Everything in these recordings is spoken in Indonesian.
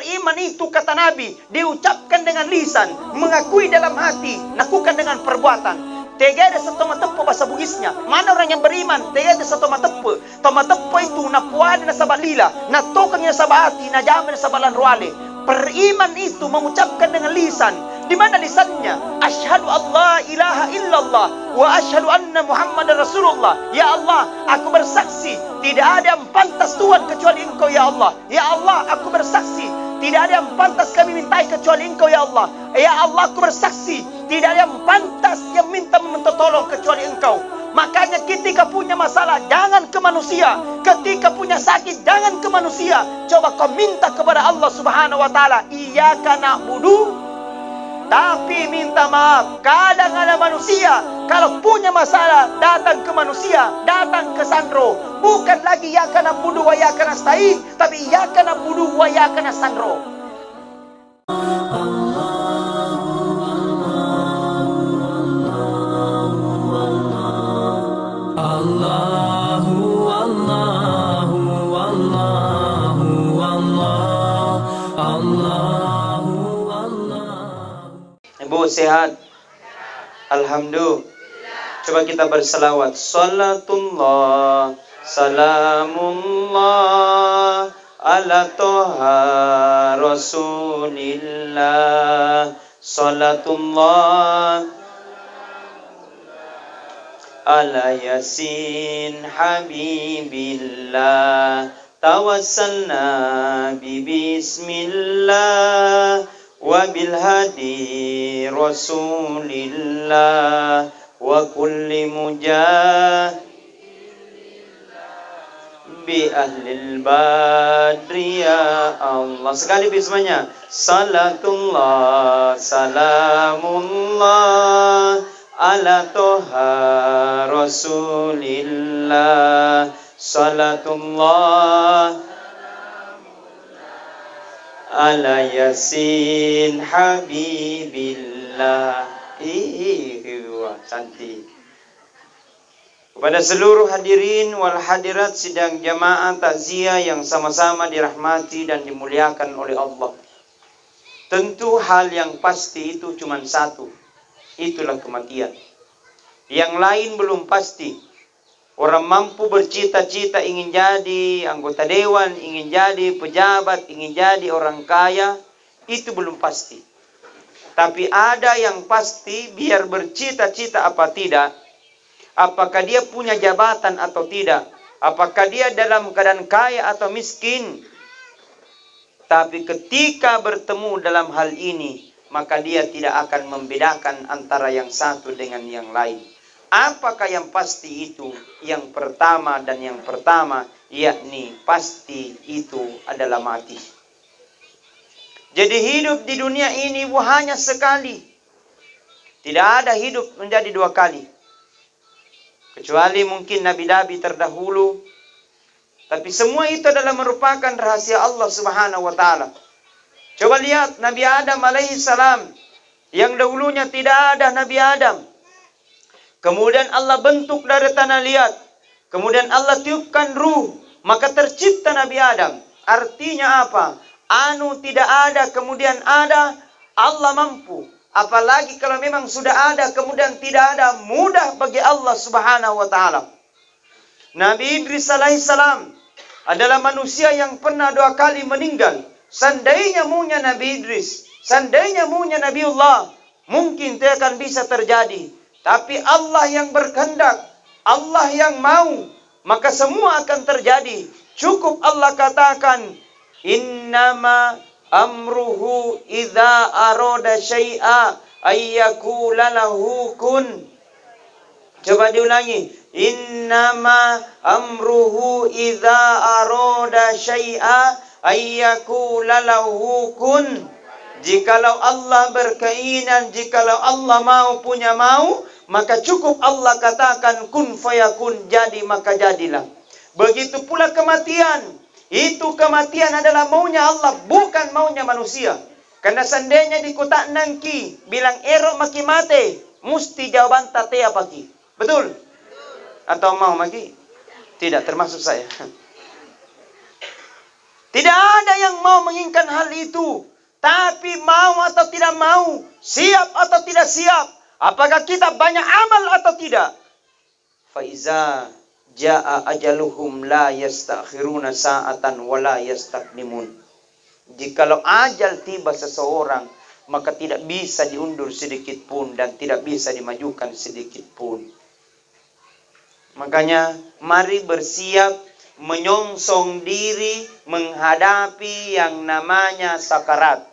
beriman itu kata Nabi diucapkan dengan lisan, mengakui dalam hati, lakukan dengan perbuatan. Tega ada satu matepo bahasa Bugisnya. Mana orang yang beriman? Tega ada satu matepo. Tomatepo itu na puada na sabalila, na tokang na sabati, na jaman na sabalan ruale. Beriman itu mengucapkan dengan lisan. Di mana lisannya? Asyhadu Allah ilaha illallah wa asyhadu anna Muhammadar Rasulullah. Ya Allah, aku bersaksi tidak ada yang pantas Tuhan kecuali Engkau ya Allah. Ya Allah, aku bersaksi tidak ada yang pantas kami mintai kecuali Engkau ya Allah. Ya Allah, aku bersaksi tidak ada yang pantas yang minta meminta tolong kecuali Engkau. Makanya ketika punya masalah jangan ke manusia, ketika punya sakit jangan ke manusia. Coba kau minta kepada Allah Subhanahu wa taala, iyyaka na'budu, tapi minta maaf. Kadang ada manusia kalau punya masalah datang ke manusia, datang ke Sandro. Bukan lagi iyyaka na'budu wa iyyaka nasta'in, tapi iyyaka na'budu wa iyyaka nasta'in. Ibu sehat? Alhamdulillah. Coba kita berselawat. Salatullah, salamullah ala toha rasulillah. Salatullah ala yasin habibillah. Tawassalna bismillah wa bil hadi rasulillah wa kulli mujahid bi ahlil badri ya Allah. Sekali bismanya. Salatullah, salamullah ala toha rasulillah. Salatullah ala yasin habibillah. Cantik. Kepada seluruh hadirin wal hadirat sidang jamaah takziah yang sama-sama dirahmati dan dimuliakan oleh Allah. Tentu hal yang pasti itu cuma satu, itulah kematian. Yang lain belum pasti. Orang mampu bercita-cita ingin jadi anggota dewan, ingin jadi pejabat, ingin jadi orang kaya, itu belum pasti. Tapi ada yang pasti, biar bercita-cita apa tidak, apakah dia punya jabatan atau tidak, apakah dia dalam keadaan kaya atau miskin. Tapi ketika bertemu dalam hal ini, maka dia tidak akan membedakan antara yang satu dengan yang lain. Apakah yang pasti itu? Yang pertama dan yang pertama, yakni pasti itu adalah mati. Jadi hidup di dunia ini hanya sekali. Tidak ada hidup menjadi dua kali. Kecuali mungkin nabi-nabi terdahulu. Tapi semua itu adalah merupakan rahasia Allah Subhanahu wa taala. Coba lihat Nabi Adam alaihi salam. Yang dahulunya tidak ada Nabi Adam. Kemudian Allah bentuk dari tanah liat. Kemudian Allah tiupkan ruh. Maka tercipta Nabi Adam. Artinya apa? Anu tidak ada, kemudian ada. Allah mampu. Apalagi kalau memang sudah ada, kemudian tidak ada. Mudah bagi Allah Subhanahu wa ta'ala. Nabi Idris alaihissalam adalah manusia yang pernah 2 kali meninggal. Seandainya maunya Nabi Idris, seandainya maunya Nabiullah, mungkin itu akan bisa terjadi. Tapi Allah yang berkehendak, Allah yang mau, maka semua akan terjadi. Cukup Allah katakan, innama amruhu idza arada syai'a ayyakula lahu kun. Coba diulangi. Innama amruhu idza arada syai'a ayyakula lahu kun. Jikalau Allah berkeinginan, jikalau Allah mau punya mau, maka cukup Allah katakan kun fayakun, jadi maka jadilah. Begitu pula kematian. Itu kematian adalah maunya Allah, bukan maunya manusia. Karena seandainya di kotak nangki bilang erok maki mate, mesti jawaban tate apa ki? Betul? Atau mau maki? Tidak termasuk saya. Tidak ada yang mau menginginkan hal itu. Tapi mau atau tidak mau, siap atau tidak siap, apakah kita banyak amal atau tidak? Faiza jaa ajaluhum la yastakhiruna sa'atan wa la yastaqdimun. Jikalau ajal tiba seseorang, maka tidak bisa diundur sedikit pun dan tidak bisa dimajukan sedikit pun. Makanya mari bersiap menyongsong diri menghadapi yang namanya sakarat.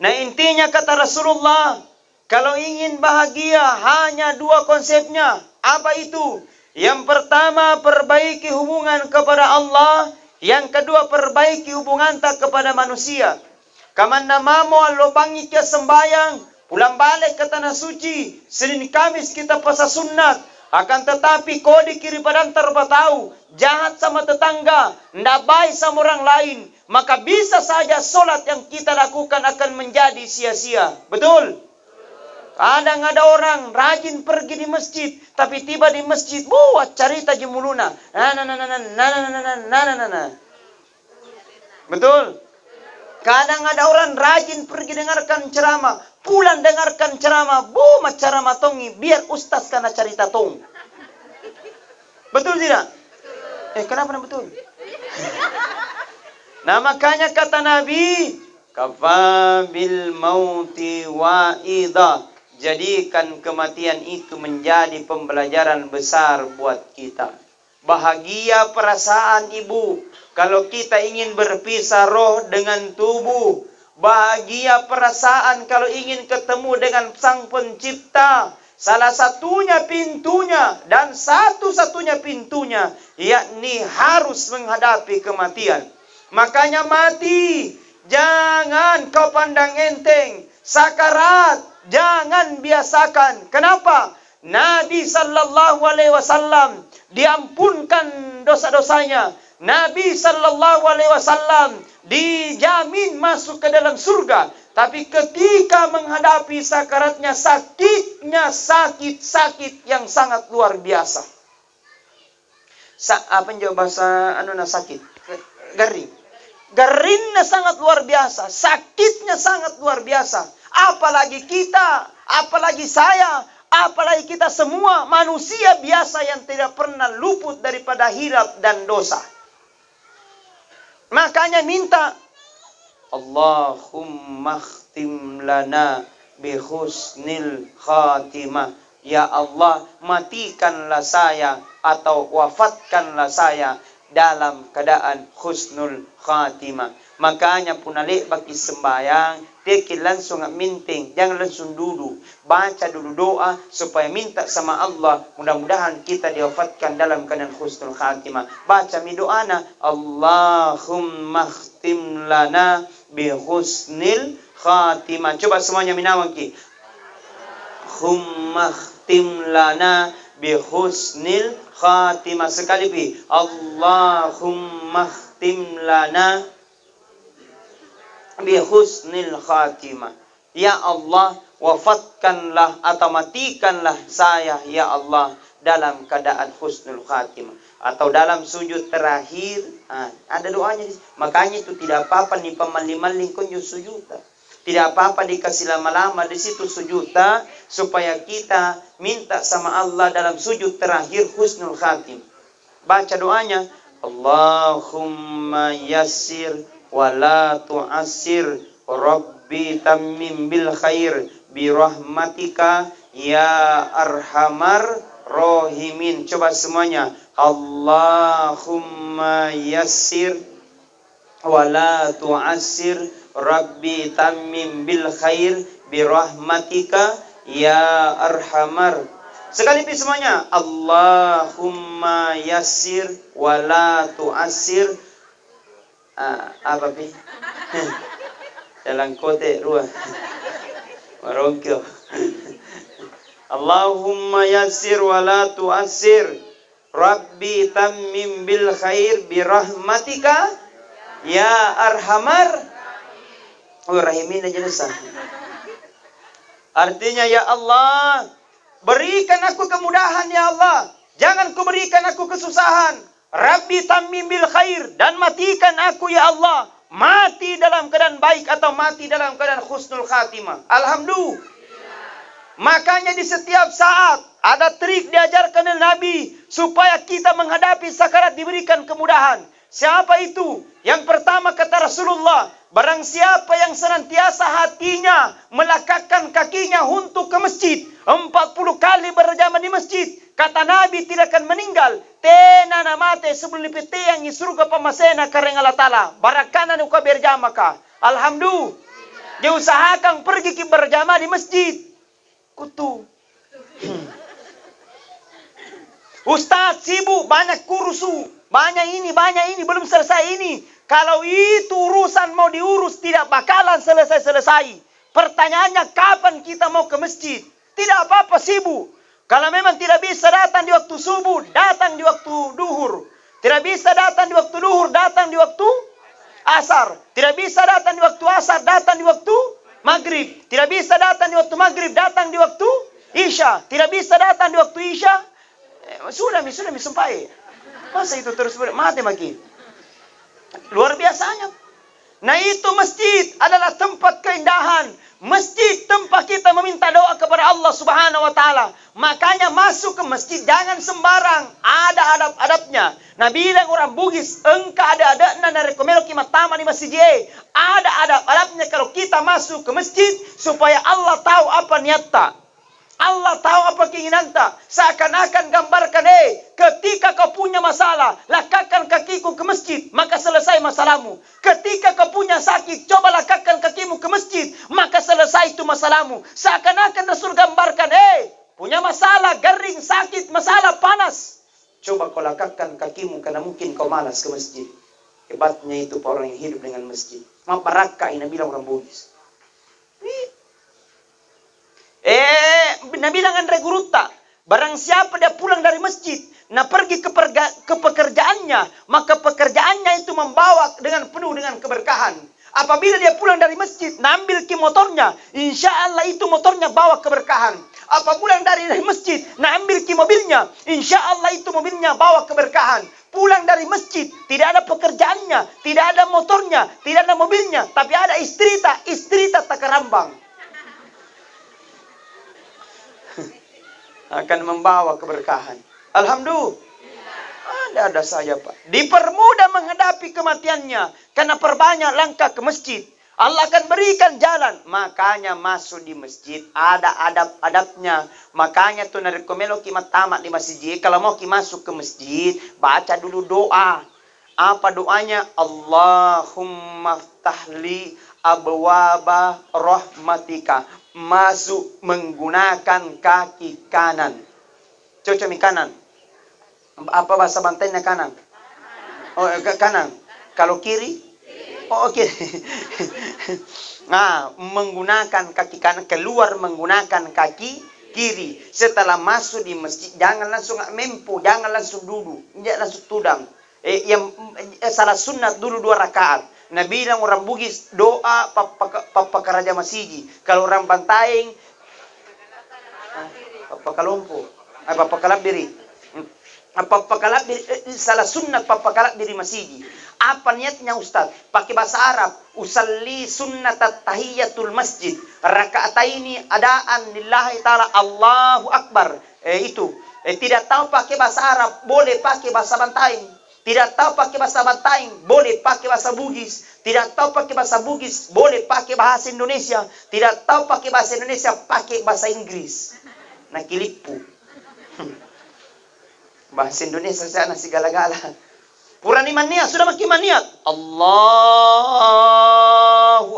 Nah, intinya kata Rasulullah, kalau ingin bahagia hanya dua konsepnya. Apa itu? Yang pertama, perbaiki hubungan kepada Allah. Yang kedua, perbaiki hubungan tak kepada manusia. Kamana mamo lobangi ke sembayang, pulang balik ke tanah suci, Senin Kamis kita puasa sunat. Akan tetapi kode kiri badan terbatau, jahat sama tetangga, ndak baik sama orang lain, maka bisa saja solat yang kita lakukan akan menjadi sia-sia. Betul? Kadang ada orang rajin pergi di masjid, tapi tiba di masjid buat cerita jemuluna. Betul? Kadang ada orang rajin pergi dengarkan ceramah, pulang dengarkan ceramah, ceramah tongi, biar ustaz karena cerita tong. Betul tidak? Kenapa betul? Nah, makanya kata Nabi, kafa bil mauti wa'idha. Jadikan kematian itu menjadi pembelajaran besar buat kita. Bahagia perasaan ibu kalau kita ingin berpisah roh dengan tubuh. Bahagia perasaan kalau ingin ketemu dengan Sang Pencipta. Salah satunya pintunya dan satu-satunya pintunya, yakni harus menghadapi kematian. Makanya mati jangan kau pandang enteng. Sakarat jangan biasakan. Kenapa? Nabi sallallahu alaihi wasallam diampunkan dosa-dosanya. Nabi sallallahu alaihi wasallam dijamin masuk ke dalam surga. Tapi ketika menghadapi sakaratnya, sakitnya sakit yang sangat luar biasa. Apa jawab bahasa sakit? Garing. Garingnya sangat luar biasa, sakitnya sangat luar biasa. Apalagi kita, apalagi saya, apalagi kita semua manusia biasa yang tidak pernah luput daripada hilaf dan dosa. Makanya minta, Allahumma khtim lana bi husnil khatimah. Ya Allah, matikanlah saya atau wafatkanlah saya dalam keadaan husnul khatimah. Makanya punalik bagi sembahyang, tekil langsung minting, jangan langsung duduk. Baca dulu doa supaya minta sama Allah, mudah-mudahan kita diwafatkan dalam keadaan husnul khatimah. Baca mi doana, Allahumma khtim lana bi husnil khatimah. Coba semuanya minawaki. Allahumma khtim lana bi husnil khatimah. Sekali pi. Allahumma khtim lana bi husnil khatimah. Ya Allah, wafatkanlah atau matikanlah saya ya Allah dalam keadaan husnul khatimah. Atau dalam sujud terakhir, ada doanya. Makanya itu tidak apa-apa nih pemaling-maling kunjung sujud. Tidak apa-apa dikasih lama-lama di situ sujud, supaya kita minta sama Allah dalam sujud terakhir husnul khatim. Baca doanya, Allahumma yassir wa la tu'assir, Rabbi tammim bil khair bi rahmatika ya arhamar rahimin. Coba semuanya, Allahumma yassir wa la tu'assir, Rabbi tammim bil khair bi rahmatika ya arhamar. Sekali pi semuanya, Allahumma yassir wa la tu'assir. Apa pi? Dalam kote ruah. Warongkyo. Allahumma yassir wa la tu'assir, Rabbi tammim bil khair bi rahmatika ya arhamar rahimin aja nasa. Artinya, ya Allah, berikan aku kemudahan ya Allah. Jangan kau berikan aku kesusahan. Rabbi tammim bil khair, dan matikan aku ya Allah mati dalam keadaan baik atau mati dalam keadaan husnul khatimah. Alhamdulillah. Makanya di setiap saat ada trik diajarkan oleh Nabi supaya kita menghadapi sakarat diberikan kemudahan. Siapa itu? Yang pertama kata Rasulullah, barang siapa yang senantiasa hatinya melangkahkan kakinya untuk ke masjid, 40 kali berjamaah di masjid, kata Nabi tidak akan meninggal. Tena namate sebelum lipite yang surga pemasena kareng Allah Ta'ala. Barakana nuka berjamaah ka. Alhamdulillah. Diusahakan pergi ke berjamaah di masjid. Kutu. Ustaz sibuk, banyak kursu, banyak ini, belum selesai ini. Kalau itu urusan mau diurus, tidak bakalan selesai-selesai. Pertanyaannya, kapan kita mau ke masjid? Tidak apa-apa sibuk. Kalau memang tidak bisa datang di waktu subuh, datang di waktu duhur. Tidak bisa datang di waktu duhur, datang di waktu asar. Tidak bisa datang di waktu asar, datang di waktu maghrib. Tidak bisa datang di waktu maghrib, datang di waktu isya. Tidak bisa datang di waktu isya. Sudah sampai. Masa itu terus mati makin. Luar biasanya. Nah itu masjid adalah tempat keindahan. Masjid tempat kita meminta doa kepada Allah Subhanahu wa Ta'ala. Makanya masuk ke masjid jangan sembarang. Ada adab-adabnya. Nah bilang orang Bugis, engkau ada adabnya dari komelo kimat taman di masjid. Ada adab-adabnya kalau kita masuk ke masjid supaya Allah tahu apa niatnya. Allah tahu apa keinginannya. Seakan-akan gambarkan, ketika kau punya masalah, lakakkan kakiku ke masjid, maka selesai masalahmu. Ketika kau punya sakit, coba lakakkan kakimu ke masjid, maka selesai itu masalahmu. Seakan-akan Rasul gambarkan, punya masalah, garing, sakit, masalah, panas. Coba kau lakakkan kakimu, karena mungkin kau malas ke masjid. Hebatnya itu orang yang hidup dengan masjid. Maparaka ini bilang orang Bugis. Nabi bilang Andre Guruta, barang siapa dia pulang dari masjid, nah pergi ke pekerjaannya, maka pekerjaannya itu membawa dengan penuh dengan keberkahan. Apabila dia pulang dari masjid, nah ambil ki motornya, insya Allah itu motornya bawa keberkahan. Apa pulang dari masjid, nah ambil ki mobilnya, insya Allah itu mobilnya bawa keberkahan. Pulang dari masjid, tidak ada pekerjaannya, tidak ada motornya, tidak ada mobilnya, tapi ada istri tak kerambang. Akan membawa keberkahan. Alhamdulillah. Ada saja Pak. Dipermudah menghadapi kematiannya. Karena perbanyak langkah ke masjid. Allah akan berikan jalan. Makanya masuk di masjid. Ada adab-adabnya. Makanya tuh nari komelo kimat tamat di masjid. Kalau mau masuk ke masjid, baca dulu doa. Apa doanya? Allahumma ftahli abwaba rahmatika. Masuk menggunakan kaki kanan. Coba kanan. Apa bahasa bantainya kanan? Oh, kanan. Kalau kiri? Oh, oke. Nah, menggunakan kaki kanan, keluar menggunakan kaki kiri. Setelah masuk di masjid, jangan langsung mempo, jangan langsung duduk, jangan langsung tudang. Salah sunat dulu 2 rakaat. Nabi bilang orang Bugis doa papa karaja masiji. Kalau orang Bantaeng papa kalompo, papa kalabiri. Papa kalabiri salah sunnah papa kalabiri masiji. Apa niatnya Ustaz? Pakai bahasa Arab. Usalli sunnat tahiyatul masjid. Rakaataini adaan lillahi ta'ala Allahu Akbar. Itu. Tidak tahu pakai bahasa Arab, boleh pakai bahasa Bantaeng. Tidak tahu pakai bahasa Bantaeng, boleh pakai bahasa Bugis. Tidak tahu pakai bahasa Bugis, boleh pakai bahasa Indonesia. Tidak tahu pakai bahasa Indonesia, pakai bahasa Inggris. Nah, kilipu. Bahasa Indonesia saya nasi gala-gala. Purani maniat, sudah makin maniat. Allahu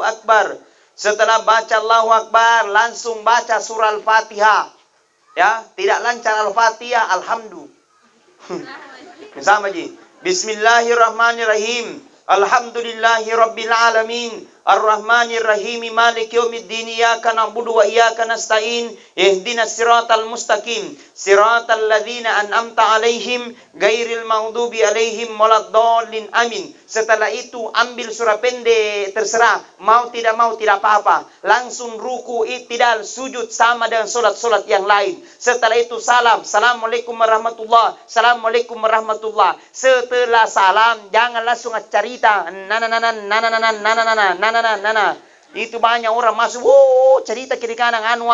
Akbar. Setelah baca Allahu Akbar, langsung baca surah Al-Fatihah. Ya, tidak lancar Al-Fatihah, alhamdulillah. Sama ji. Bismillahirrahmanirrahim. Alhamdulillahi rabbil alamin. Ar-Rahmanir Rahim Maliki Yaumiddin Iyyaka na'budu wa iyyaka nasta'in ihdinas siratal mustaqim siratal ladzina an'amta 'alaihim ghairil maghdubi 'alaihim waladdallin amin. Setelah itu ambil surah pendek, terserah mau tidak apa-apa. Langsung ruku, i'tidal, sujud sama dengan solat-solat yang lain. Setelah itu salam, assalamualaikum warahmatullah, assalamualaikum warahmatullah. Setelah salam jangan langsung cerita itu banyak orang masuk cerita kiri kanan anu.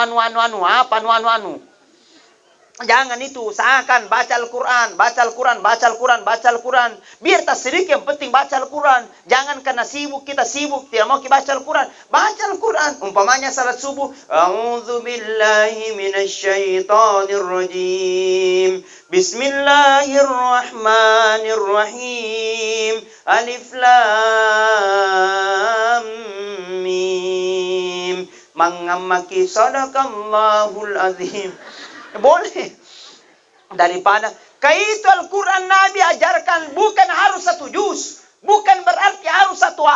Jangan itu, usahakan baca Al-Quran. Biar tak sedikit, yang penting baca Al-Quran. Jangan karena kita sibuk, tidak mau kita baca Al-Quran. Baca Al-Quran. Umpamanya salat subuh. A'udzu billahi minasyaitonir rajim. Bismillahirrahmanirrahim. Alif lam mim. Mangamaki sadaqallahul azim. Boleh. Daripada itu Al-Quran Nabi ajarkan bukan harus satu juz, bukan berarti harus satu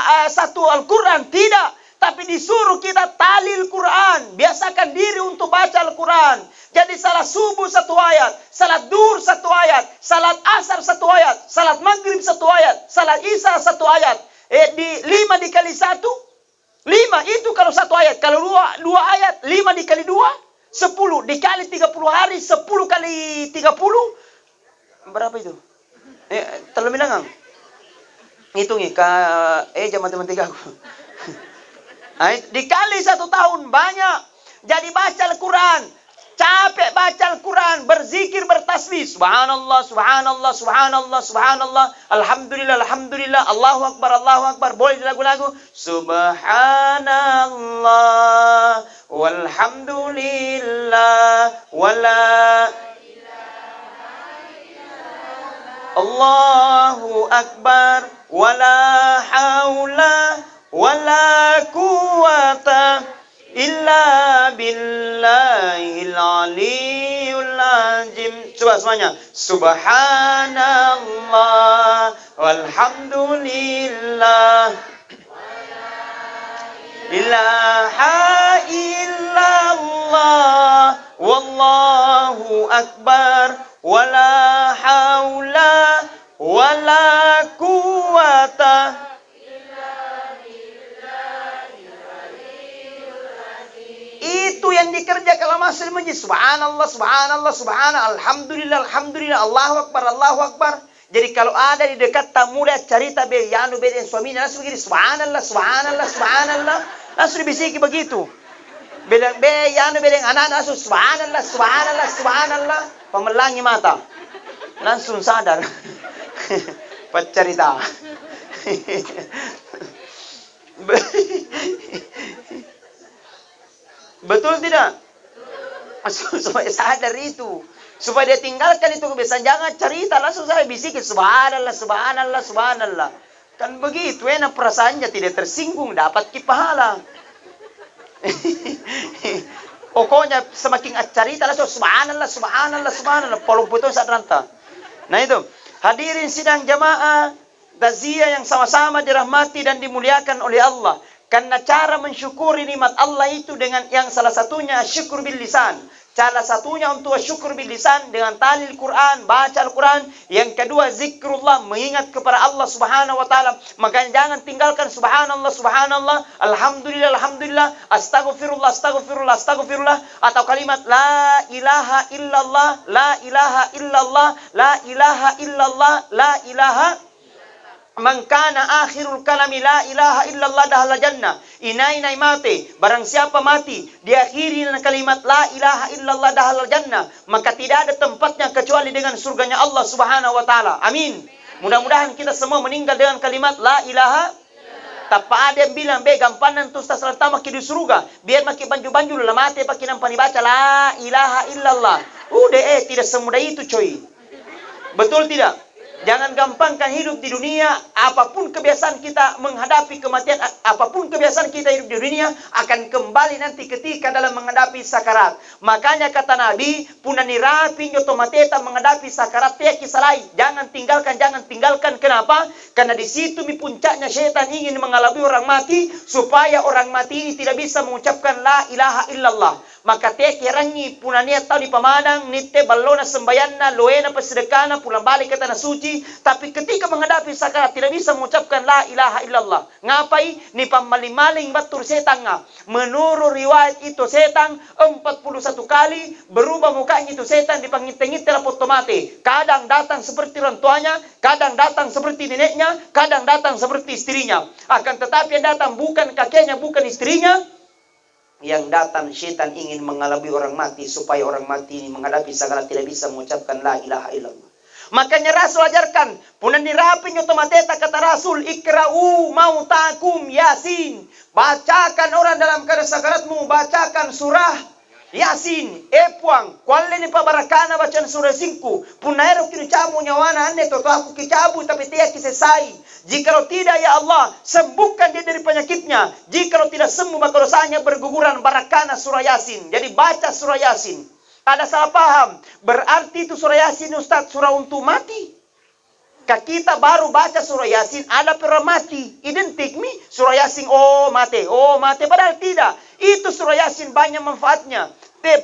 Al-Quran, tidak. Tapi disuruh kita talil Quran, biasakan diri untuk baca Al-Quran. Jadi salat subuh satu ayat, salat duhur satu ayat, salat asar satu ayat, salat maghrib satu ayat, salat isya satu ayat. 5 dikali 1, 5 itu kalau satu ayat. Kalau dua ayat, 5 dikali 2, 10 dikali 30 hari, 10 kali 30 berapa itu? Terlalu bilang hitung jam matematika aku. Dikali 1 tahun banyak. Jadi baca Al-Quran, capek baca Al-Quran, berzikir, bertasbih, subhanallah, subhanallah, subhanallah, subhanallah, alhamdulillah, alhamdulillah, Allahu akbar, Allahu akbar. Boleh lagu-lagu subhanallah walhamdulillah wala Allahu akbar wala haula wala quwata illa billahil aliyul azim. Coba semuanya. Subhanallah walhamdulillah ilaha illallah wallahu akbar wala haula wala quwata. Itu yang dikerja kalau masuk masjid. Subhanallah, subhanallah, subhanallah, alhamdulillah, alhamdulillah, Allahu akbar, Allahu akbar. Jadi kalau ada di dekat tamu lihat cerita yanu beda suaminya langsung begini, subhanallah, subhanallah, subhanallah, langsung dibisiki begitu. Bilang yanu beda anak-anak langsung subhanallah, subhanallah, subhanallah, pemelangi mata. Langsung sadar. Pecerita. Betul tidak? Supaya sadar itu. Supaya dia tinggalkan itu kebiasaan. Jangan cerita langsung saya bisikin. Subhanallah, subhanallah, subhanallah. Kan begitu. Enak perasaannya tidak tersinggung. Dapat pahala. Pokoknya semakin cerita langsung. Subhanallah, subhanallah, subhanallah. Polong putus saat ranta. Nah itu. Hadirin sidang jamaah. Taziyah yang sama-sama dirahmati dan dimuliakan oleh Allah. Karena cara mensyukuri nikmat Allah itu dengan yang salah satunya syukur bil lisan. Salah satunya untuk syukur bil lisan dengan talil Quran, baca Al-Quran. Yang kedua zikrullah, mengingat kepada Allah Subhanahu wa taala. Makanya jangan tinggalkan subhanallah, subhanallah, alhamdulillah, alhamdulillah, astaghfirullah, astaghfirullah, astaghfirullah, atau kalimat la ilaha illallah, la ilaha illallah, la ilaha illallah, la ilaha man kana akhirul kalami la ilaha illallah dahal jannah. Inai mati, barang siapa mati diakhiri dengan kalimat la ilaha illallah dahal jannah, maka tidak ada tempatnya kecuali dengan surganya Allah Subhanahu wa taala. Amin. Mudah-mudahan kita semua meninggal dengan kalimat la ilaha. Tapa ada yang bilang gampanan tu ustaz pertama ke di surga, biar makin banju-banju lah mati pakai nampak dibaca la ilaha illallah. Udah tidak semudah itu coy. Betul tidak? Jangan gampangkan hidup di dunia. Apapun kebiasaan kita menghadapi kematian, apapun kebiasaan kita hidup di dunia, akan kembali nanti ketika dalam menghadapi sakarat. Makanya kata Nabi, punanirapi nyoto mateta menghadapi sakarat teki salai. Jangan tinggalkan, jangan tinggalkan. Kenapa? Karena di situ mi puncaknya syaitan ingin mengalami orang mati, supaya orang mati ini tidak bisa mengucapkan la ilaha illallah. Maka teki rangi punania tahu di pamanang, nite balona sembayanna, loena pesedekana, pulang balik ke tanah suci. Tapi ketika menghadapi sakarat tidak bisa mengucapkan la ilaha illallah. Ngapai? Ni pamaling-maling batur setan nga. Menurut riwayat itu setan 41 kali berubah mukanya itu setan dipangit-ngit telah otomatis. Kadang datang seperti orang tuanya, kadang datang seperti neneknya, kadang datang seperti istrinya. Akan tetapi yang datang bukan kakeknya, bukan istrinya. Yang datang syaitan ingin mengalami orang mati, supaya orang mati ini menghadapi sakarat tidak bisa mengucapkan la ilaha illallah. Makanya Rasul ajarkan, punan dirapin otomateta kata Rasul, ikra'u mautakum Yasin. Bacakan orang dalam keadaan sakaratmu, bacakan surah Yasin. Puang, kuali ni pabarakana bacaan surah 5. Punairo kini camu nyawana ane toto aku kicabu tapi dia kisesai. Jikalau tidak ya Allah, sembuhkan dia dari penyakitnya. Jikalau tidak sembuh maka dosanya berguguran. Barakana surah Yasin. Jadi baca surah Yasin. Ada salah paham. Berarti itu surah Yasin Ustaz surah untuk mati. Kita baru baca surah Yasin ada pernah mati. Identik mi surah Yasin oh mati. Oh mati. Padahal tidak. Itu surah Yasin banyak manfaatnya.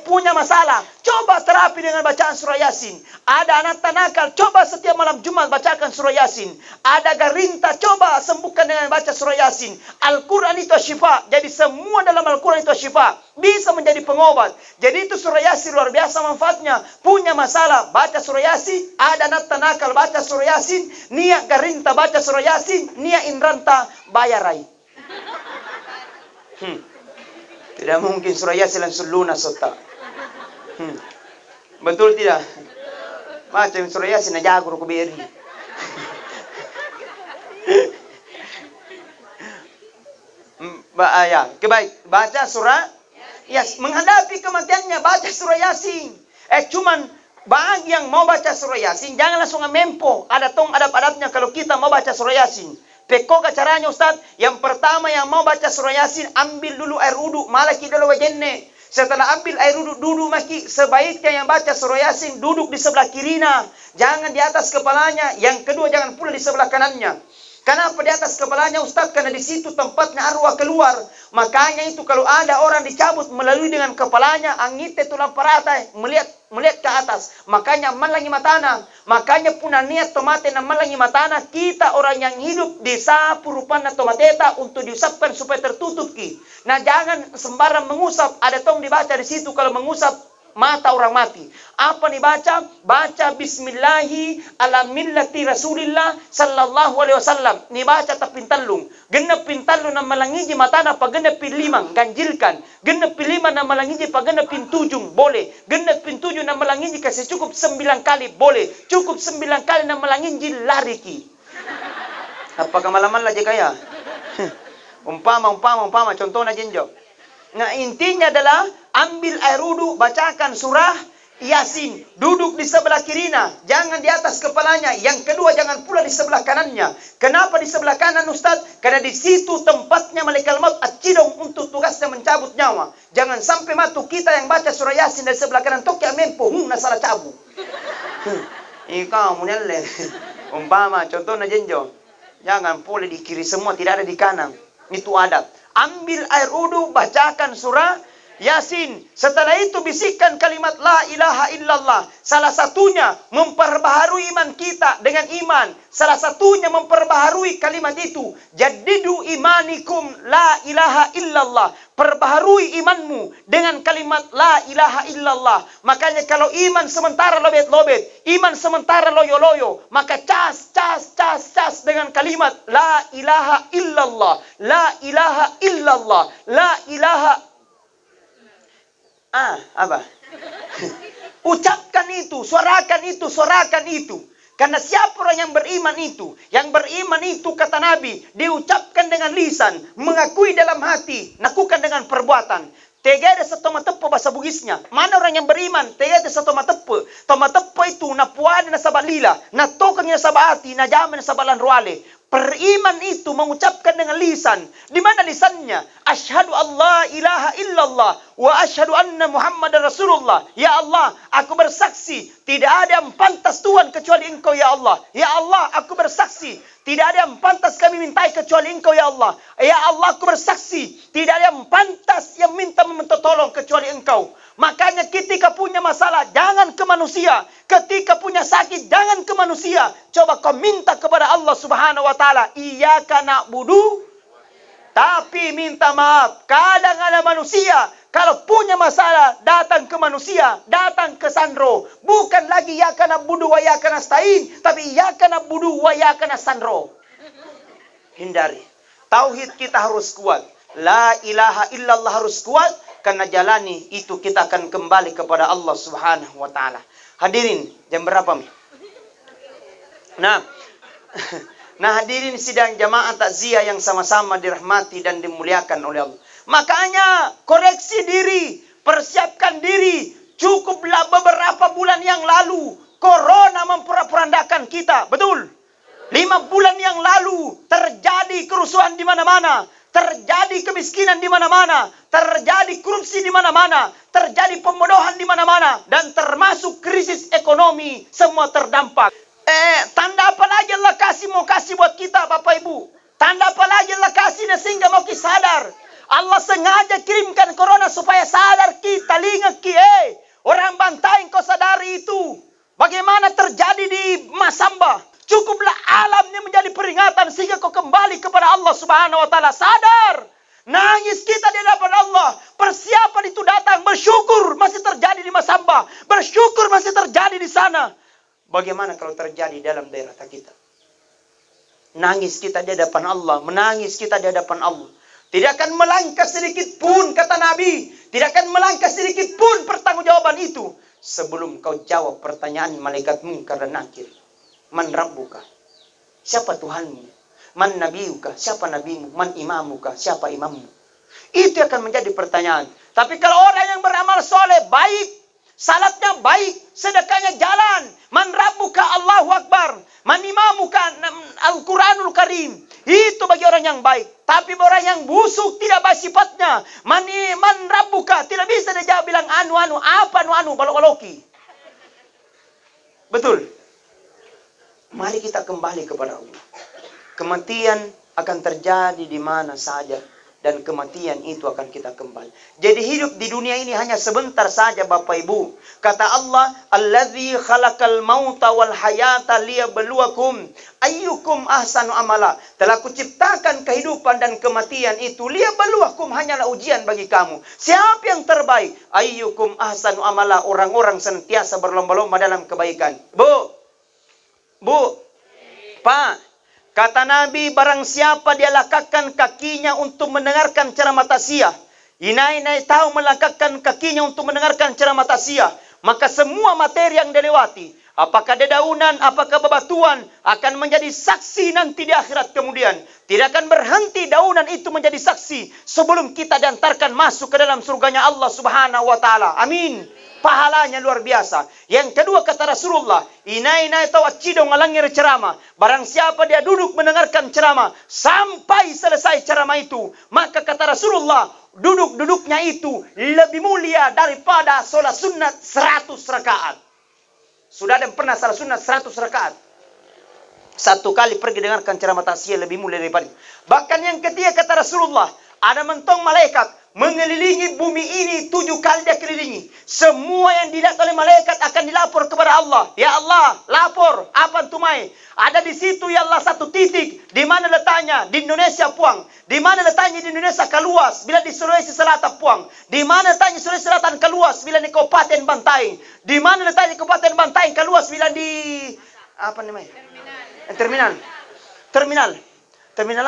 Punya masalah, coba terapi dengan bacaan surah Yasin. Ada anak nakal, coba setiap malam Jumat bacakan surah Yasin. Ada garinta, coba sembuhkan dengan baca surah Yasin. Al-Quran itu syifa. Jadi semua dalam Al-Quran itu syifa. Bisa menjadi pengobat. Jadi itu surah Yasin luar biasa manfaatnya. Punya masalah, baca surah Yasin. Ada anak nakal, baca surah Yasin. Niat garinta, baca surah Yasin. Niat inranta, bayarai. Tidak mungkin surah Yasin langsung lunas otak. Betul tidak? Macam surah Yasin aja aku beri. Ya, kebaik. Baca surah Yasin. Menghadapi kematiannya baca surah Yasin. Cuman bagi yang mau baca surah Yasin jangan langsung mempo. Ada tong adab-adabnya kalau kita mau baca surah Yasin. Pekoga caranya Ustaz. Yang pertama yang mau baca surah Yasin, ambil dulu air wudu, malaki dulu wajenne. Setelah ambil air wudu, duduk maki. Sebaiknya yang baca surah Yasin duduk di sebelah kirinya, jangan di atas kepalanya. Yang kedua jangan pula di sebelah kanannya. Kenapa di atas kepalanya Ustaz? Karena di situ tempatnya arwah keluar. Makanya itu kalau ada orang dicabut melalui dengan kepalanya, angite tulang paratai melihat ke atas. Makanya malangi matana. Makanya puna niat tomate na malangi matana. Kita orang yang hidup di sapu rupana tomateta untuk diusapkan supaya tertutup ki. Nah jangan sembarang mengusap. Ada tong dibaca di situ kalau mengusap mata orang mati. Apa nih baca? Baca bismillahi ala millati rasulillah sallallahu alaihi wasallam. Nih baca tapintalung. Genep pintalung na malangiji matana pa genep limang ganjilkan. Genep lima na malangiji pa genep tujung boleh. Genep tujuh na malangiji kasih cukup 9 kali boleh. Cukup 9 kali na malangiji lariki. Apakah malaman lah kaya? Umpama contohnya jenjo. Nah intinya adalah ambil air wudu, bacakan surah Yasin, duduk di sebelah kirinya, jangan di atas kepalanya. Yang kedua jangan pula di sebelah kanannya. Kenapa di sebelah kanan Ustaz? Karena di situ tempatnya malaikat maut acidong untuk tugasnya mencabut nyawa. Jangan sampai matu kita yang baca surah Yasin dari sebelah kanan tok ya mempo salah cabut. Ikaw munelle. Umpama contohnya jenjo. Jangan pula di kiri semua, tidak ada di kanan. Itu adat. Ambil air wudu, bacakan surah Yasin. Setelah itu bisikkan kalimat la ilaha illallah. Salah satunya memperbaharui iman kita dengan iman. Salah satunya memperbaharui kalimat itu. Jaddidu imanikum la ilaha illallah. Perbaharui imanmu dengan kalimat la ilaha illallah. Makanya kalau iman sementara lobet-lobet, iman sementara loyo-loyo, maka cas dengan kalimat la ilaha illallah. La ilaha illallah. La ilaha apa? Ucapkan itu, suarakan itu. Karena siapa orang yang beriman itu? Yang beriman itu kata Nabi, diucapkan dengan lisan, mengakui dalam hati, lakukan dengan perbuatan. Tegede sa tomatepo bahasa Bugisnya. Mana orang yang beriman? Tegede sa tomatepo. Tomatepo itu na puada na sa balila, na tokang na sa baati, na jaman na sa balan ruale. Beriman itu mengucapkan dengan lisan. Di mana lisannya? Asyhadu Allah ilaha illallah wa asyhadu anna Muhammadar Rasulullah. Ya Allah, aku bersaksi tidak ada yang pantas Tuhan kecuali Engkau ya Allah. Ya Allah, aku bersaksi tidak ada yang pantas kami mintai kecuali Engkau ya Allah. Ya Allah, aku bersaksi tidak ada yang pantas yang minta meminta tolong kecuali Engkau. Makanya ketika punya masalah, jangan ke manusia. Ketika punya sakit, jangan ke manusia. Coba kau minta kepada Allah Subhanahu wa Ta'ala. Iyyaka na'budu. Tapi minta maaf. Kadang ada manusia, kalau punya masalah, datang ke manusia, datang ke Sandro. Bukan lagi iyyaka na'budu wa iyyaka nasta'in, tapi iyyaka na'budu wa iyyaka nasta'in. Hindari. Tauhid kita harus kuat. La ilaha illallah harus kuat. Karena jalani itu kita akan kembali kepada Allah Subhanahu wa Ta'ala. Hadirin, jam berapa Mi? Nah hadirin sidang jamaah takziah yang sama-sama dirahmati dan dimuliakan oleh Allah. Makanya koreksi diri, persiapkan diri. Cukuplah beberapa bulan yang lalu corona memporak-porandakan kita, betul? 5 bulan yang lalu terjadi kerusuhan di mana-mana. Terjadi kemiskinan di mana-mana, terjadi korupsi di mana-mana, terjadi pembodohan di mana-mana, dan termasuk krisis ekonomi, semua terdampak. Tanda apa lagi Allah mau kasih buat kita Bapak Ibu? Tanda apa lagi Allah kasih sehingga mau kita sadar? Allah sengaja kirimkan corona supaya sadar kita, telinga kita. Orang bantai kau sadari itu. Bagaimana terjadi di Masamba? Cukuplah alamnya menjadi peringatan sehingga kau kembali kepada Allah Subhanahu wa Ta'ala. Sadar. Nangis kita di hadapan Allah. Persiapan itu datang. Bersyukur masih terjadi di Masamba. Bersyukur masih terjadi di sana. Bagaimana kalau terjadi dalam daerah kita? Nangis kita di hadapan Allah. Menangis kita di hadapan Allah. Tidak akan melangkah sedikit pun kata Nabi. Tidak akan melangkah sedikit pun pertanggungjawaban itu. Sebelum kau jawab pertanyaan malaikat Munkar dan Nakir. Man Rabbuka? Siapa Tuhanmu? Man Nabiyuka? Siapa Nabimu? Man Imamuka? Siapa imammu? Itu akan menjadi pertanyaan. Tapi kalau orang yang beramal soleh, baik, salatnya baik, sedekahnya jalan. Man Rabbuka? Allahu Akbar. Man Imamuka? Al-Quranul Karim. Itu bagi orang yang baik. Tapi orang yang busuk tidak baik sifatnya. Man Rabbuka? Tidak bisa dia jawab bilang anu, apa anu, balok-baloki. Betul. Mari kita kembali kepada Allah. Kematian akan terjadi di mana saja. Dan kematian itu akan kita kembali. Jadi hidup di dunia ini hanya sebentar saja Bapak Ibu. Kata Allah, Alladzi khalaqal mauta wal hayata liyabluwakum ayyukum ahsanu amala. Telah kuciptakan kehidupan dan kematian itu liyabluwakum, hanyalah ujian bagi kamu. Siapa yang terbaik? Ayyukum ahsanu amala. Orang-orang senantiasa berlomba-lomba dalam kebaikan. Bu, Pak, kata Nabi, barang siapa dia langkahkan kakinya untuk mendengarkan ceramah taziah. Inai tahu melangkahkan kakinya untuk mendengarkan ceramah taziah. Maka semua materi yang dilewati, apakah dedaunan, apakah bebatuan, akan menjadi saksi nanti di akhirat kemudian. Tidak akan berhenti daunan itu menjadi saksi sebelum kita diantarkan masuk ke dalam surganya Allah Subhanahu wa Ta'ala. Amin. Pahalanya luar biasa. Yang kedua kata Rasulullah, inai tahu cidong ngalangir ceramah. Barang siapa dia duduk mendengarkan ceramah sampai selesai ceramah itu, maka kata Rasulullah, duduknya itu lebih mulia daripada sholat sunat 100 rakaat. Sudah ada yang pernah sholat sunat 100 rakaat? Satu kali pergi dengarkan ceramah taziah lebih mulia daripada itu. Bahkan yang ketiga kata Rasulullah, ada mentong malaikat mengelilingi bumi ini 7 kali dia kelilingi. Semua yang dilihat oleh malaikat akan dilapor kepada Allah. Ya Allah, lapor. Apa tumai? Ada di situ ya Allah satu titik. Di mana letaknya? Di Indonesia puang. Di mana letaknya di Indonesia kaluas? Bila di Sulawesi Selatan puang. Di mana letaknya Sulawesi Selatan kaluas? Bila di Kabupaten Bantaing. Di mana letaknya Kabupaten Bantaing kaluas? Bila di apa namanya? Terminal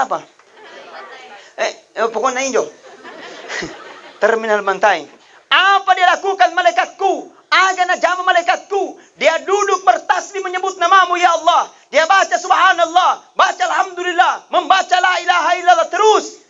apa? Pokoknya hijau. Terminal Bantaing. Apa dia lakukan malaikatku? Agana jama malaikatku. Dia duduk bertasbih menyebut namamu ya Allah. Dia baca subhanallah, baca alhamdulillah, membaca la ilaha illallah terus.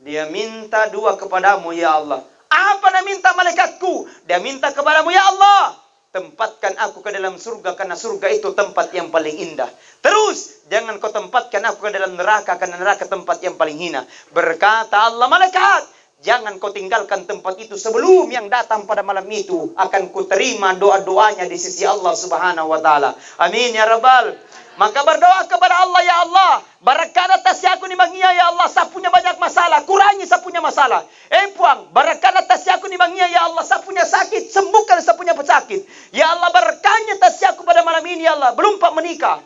Dia minta dua kepadamu ya Allah. Apa nak minta malaikatku? Dia minta kepadamu, ya Allah, tempatkan aku ke dalam surga, karena surga itu tempat yang paling indah. Terus, jangan kau tempatkan aku ke dalam neraka, karena neraka tempat yang paling hina. Berkata Allah, malaikat, jangan kau tinggalkan tempat itu sebelum yang datang pada malam itu akan kuterima doa-doanya di sisi Allah Subhanahu wa taala. Amin ya rabbal. Maka berdoa kepada Allah, ya Allah, barakan atas aku ni bangia, ya Allah, saya punya banyak masalah, kurangi saya punya masalah. Puang, barakan atas aku ni bangia, ya Allah, saya punya sakit, sembuhkan saya punya pesakit. Ya Allah, barakannya atas aku pada malam ini, ya Allah, belum pak menikah.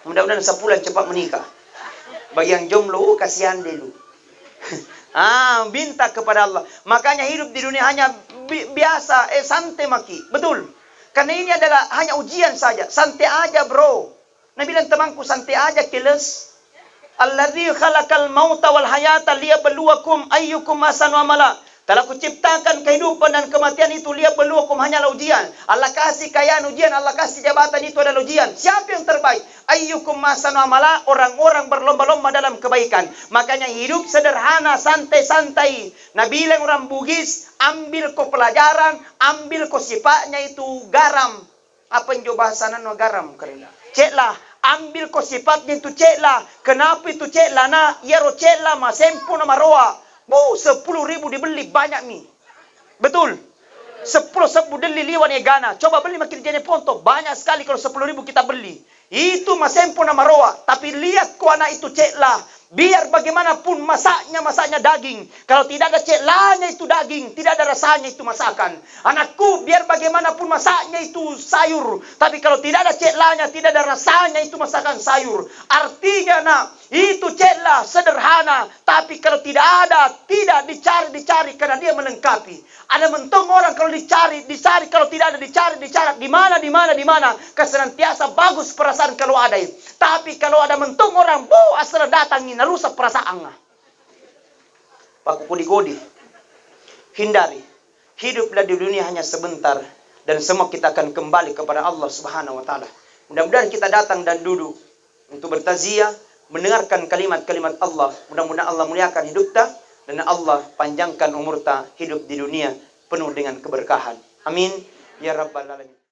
Mudah-mudahan sebulan cepat menikah. Bagi yang jomblo, kasihan dulu. Minta kepada Allah. Makanya hidup di dunia hanya biasa, santai maki. Betul. Karena ini adalah hanya ujian saja. Santai aja bro. Nabi bilang temanku, santai aja keles. Alladzi khalaqal mauta wal hayata liyabluwakum ayyukum ahsanu amala. Telah kuciptakan kehidupan dan kematian itu liyabluwakum, hanyalah ujian. Allah kasih kekayaan ujian, Allah kasih jabatan itu adalah ujian. Siapa yang terbaik? Ayyukum ahsanu amala, orang-orang berlomba-lomba dalam kebaikan. Makanya hidup sederhana, santai-santai. Nabi bilang orang Bugis, ambil kau pelajaran, ambil kau sifatnya itu garam. Apa yang jauh bahasa nano garam? Ceklah, ambil kau sifatnya itu ceklah. Kenapa itu ceklah? Nah, ya ro ceklah ma sempu nama roa. 10.000 dibeli banyak nih. Betul. 10 deli liwan egana. Coba beli makin jenis ponto. Banyak sekali kalau 10.000 kita beli. Itu masempo nama roa. Tapi lihat ku anak itu ceklah. Biar bagaimanapun masaknya daging. Kalau tidak ada ceklahnya itu daging. Tidak ada rasanya itu masakan. Anakku, biar bagaimanapun masaknya itu sayur. Tapi kalau tidak ada ceklahnya, tidak ada rasanya itu masakan sayur. Artinya nak, itu ceklah sederhana. Tapi kalau tidak ada, tidak dicari karena dia melengkapi. Ada mentong orang kalau dicari. Kalau tidak ada dicari. Di mana. Kesenantiasa bagus perasaan kalau ada. Tapi kalau ada mentong orang, asal datangin, rusak perasaan. Paku kodi-kodi. Hindari. Hiduplah di dunia hanya sebentar. Dan semua kita akan kembali kepada Allah Subhanahu wa ta'ala. Mudah-mudahan kita datang dan duduk untuk bertaziah, mendengarkan kalimat-kalimat Allah. Mudah-mudahan Allah muliakan hidup kita. Dan Allah panjangkan umur kita hidup di dunia penuh dengan keberkahan. Amin. Ya Rabbal Alamin.